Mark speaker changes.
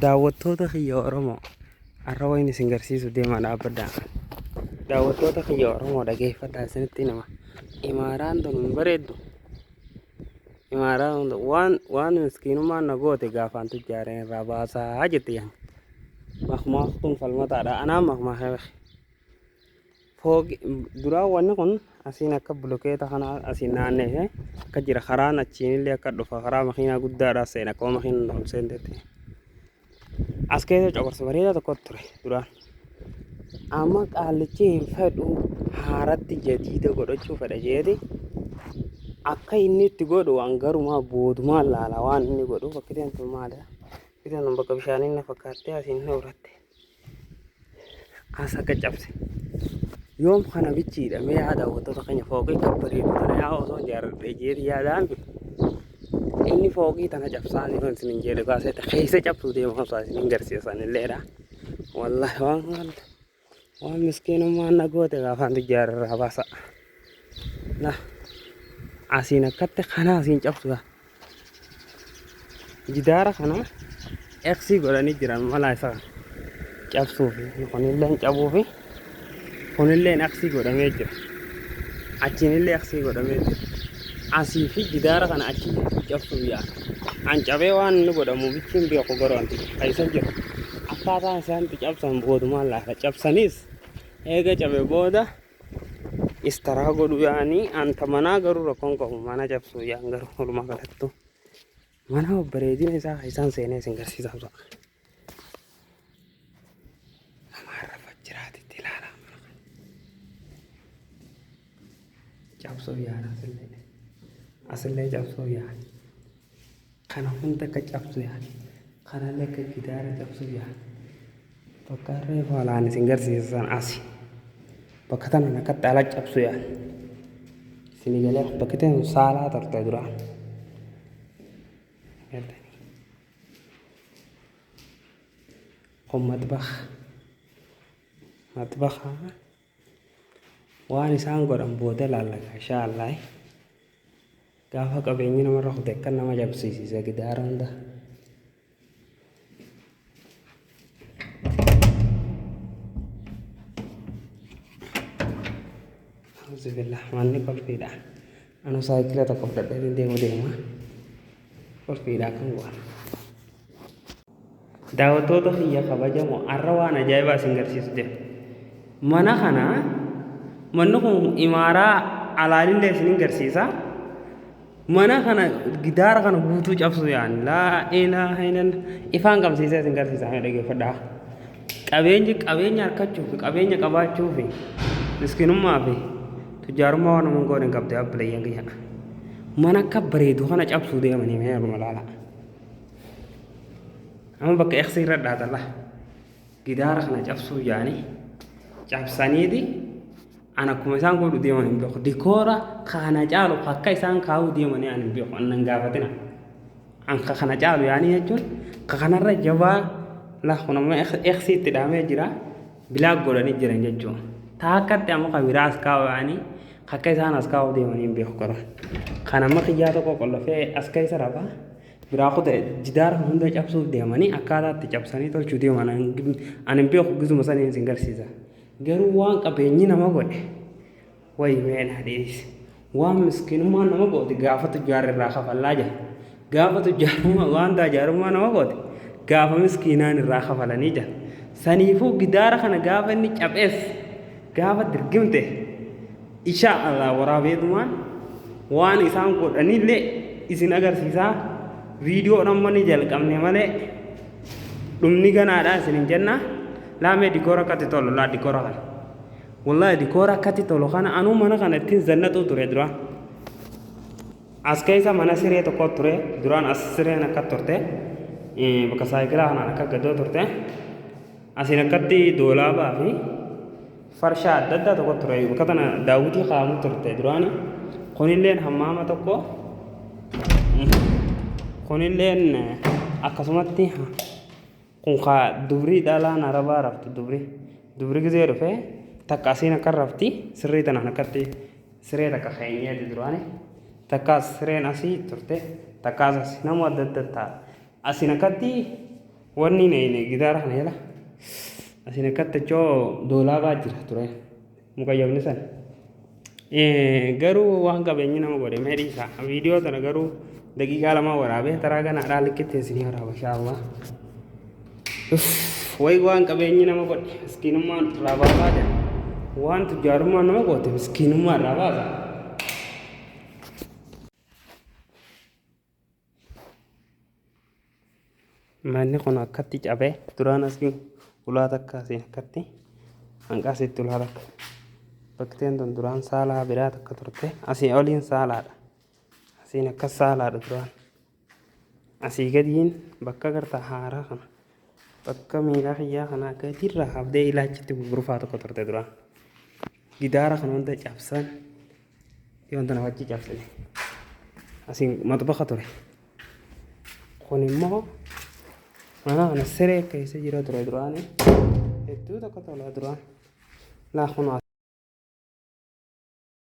Speaker 1: Daawwattoota kiyya Oromoo har'a wayni isin garsiisu deemaa dhaabbadhaa. Daawwattoota kiyya Oromoo dhageeffadhaa isinitti nama. Imaaraan tun hin bareeddu. Imaaraan waan miskiinummaan na goote gaafaan tujjaareen irraa baasaa jetti yaa. Makmaaf kun falmataadha. Anaan makmaafame. Fooqi duraan wanni kun asiin akka bulokeeta kanaa asiin naannee akka jira karaan achiinillee akka dhufa karaa makiinaa guddaadhaa seena akka makiinaa ol seentetti. As keessa coqorsa bareedaa tokko ture duraan. Amma qaallichi hin fedhu haaratti jadiida godhachuu fedha jeeti. Akka inni itti godhu hangarumaa boodumaan laala waan inni godhu bakki teentu maaliidha. Bitaan bakka bishaaniin na fakkaattee asiin na uratte. As akka cabse. Yoom kana bichiidha mee yaa daawwattoota keenya fooqii kan bareedu tana yaa osoo jaaladhee jeeti yaadaan inni fooqii tana cabsaan yoo isin jedhe kaasee keessa cabsuu deemu qabsaa isin garsiisan illeedha. Wallahi waan miskiinummaan na goote gaafaan tujjaararraa baasa. Na asiin akkatti kana asiin cabsuudha. Jidaara kana eegsii godhanii jiran mala isaa cabsuufi kunillee cabuufi kunillee eegsii godhamee jira. Achiinillee eegsii godhamee jira. Asii fi jidaara kana achi cabsuuf yaa. An cabee waan inni godhamu bichiin beeku garoonti keessa jiru. Akkaataan isaan cabsan boodumaan laata cabsanis eega cabee booda istaraa godhu yaanii anta manaa garuu rakkoon qabu mana cabsuu yaan garuu walumaa galattu mana bareedina isaa isaan seenee isin garsiisaa tura. Nama harrafa jiraatitti ilaalaa mana kana. Cabsuu yaana asillee cabsuu yaani. Kana hunda akka cabsu yaani. Kanallee akka gidaara cabsuu yaani. Bakka reefu alaan isin garsiisan asi. Bakka tanan akka dhaala cabsu yaani. Isin galee bakka ta'e saalaa turte duraan. Kun matbaxa waan isaan godhan booda lallaqa inshaallah. Gaafa qabeenyi namarra kute kan nama cabsiisa gidaara hunda. Alhamdulillah manni kolfiidha. Anu saayikila tokko fudhadhee deema. Kolfiidha kan bu'an. Daawwattoota kiyya kabajamoo har'a waan ajaa'ibaa isin garsiisu jira. Mana kana manni kun imaaraa alaalillee isin garsiisa. Mana kana gidaara kana guutuu cabsu yaani laa ilaaha illallah ifaan qabsiisee isin garsiisa dhageeffadhaa. Qabeenya harkachuu fi qabeenya qabaachuu fi miskiinummaa fi tujjaarummaa waan namoonni godhan qabdee abbileeyyan kiyya. Mana akka bareedu kana cabsuu deemanii mee haruma laala. Amma bakka eegsii irra dhaatalla. Gidaara kana cabsuu yaani cabsaniiti. Ana kuma isaan godhu deeman hin beeku. Dikoora kana caalu akka isaan kaa'uu deemanii ani hin beeku. Annan gaafatina. Anka kana caalu yaani jechuun kanarra jabaa la kun amma eegsii itti dhaamee jira. Bilaa godhanii jiran jechuun. Taakkatti amma kan biraas kaa'u yaani akka isaan as kaa'uu deemanii hin beeku garuu. Kan amma xiyyaa tokko qollofee as keessa rafaa. Biraa kutee jidaara hunda cabsuuf deemanii akkaataa itti cabsanii tolchuu deeman ani hin beeku gizuma sanii isin garsiisa. Garuu waan qabeenyi nama godhe wayi meena deemis waan miskiinummaan nama goote gaafa tujjaarrirraa kafallaa jira. Gaafa tujjaarummaa waan taajaarummaa nama goote gaafa miskiinaan irraa kafalanii jira. Saniifuu gidaara kana gaafa inni cabes gaafa dirgimte inshaa Allah waraabeetumaan waan isaan godhanillee isin agarsiisaa. Viidiyoodhaan manni jalqabne malee dhumni ganaadhaa isin hin jenna. Laamee dikoora akkatti tolu laa dikoora kana. Wallahi dikoora akkatti tolu kana anuu mana kana ittiin zannaxuu ture duraan. As keessa mana siree tokko ture duraan as sireen akka turte bakka saayikilaa kanaan akka gaddoo turte. Asiin akkatti doolaabaa fi farshaa adda addaa tokko ture bakka tana daawwitii kaa'amu turte duraani. Kunilleen hammaama tokko. Kunilleen akkasumatti kun dubrii dhalaan arabaa raftu dubrii gizee dhufee takka asiin akka rafti sirrii tanaan akkatti siree takka keenyeeti duraani takkaas sireen asii turte takkaas asii nama adda adda ta'a asiin akkatti wanni ne gidaara kana jala asiin akkatti choo doolaabaa jira ture mukayyamni san garuu waan qabeenyi nama godhe meedhiisa viidiyoo tana garuu daqiiqaa lama waraabee taraa kana dhaallikitti isinii waraaba shaallah way waan qabeenyi nama godhe miskiinummaan irraa baasaa jira waan tujjaarummaan nama goote miskiinummaa irraa baasa. Manni kun akkatti cabee duraan asiin ulaa takka asiin akkatti hanqaasitti ulaa takka bakteen tun duraan saalaa biraa takka turte asii oliin saalaadha asiin akkas saalaadha duraan asii gadiin bakka gartaa haaraa kana bakka miilaa kiyyaa kana gadiirraa habdee ilaachitti gurgurfaa tokko turte duraan gidaara kana hunda cabsan yoonta na wajji cabsine asiin maxbaqa ture kun immoo mana kana siree keessa jira ture duraan hedduu tokko tola duraan laa kun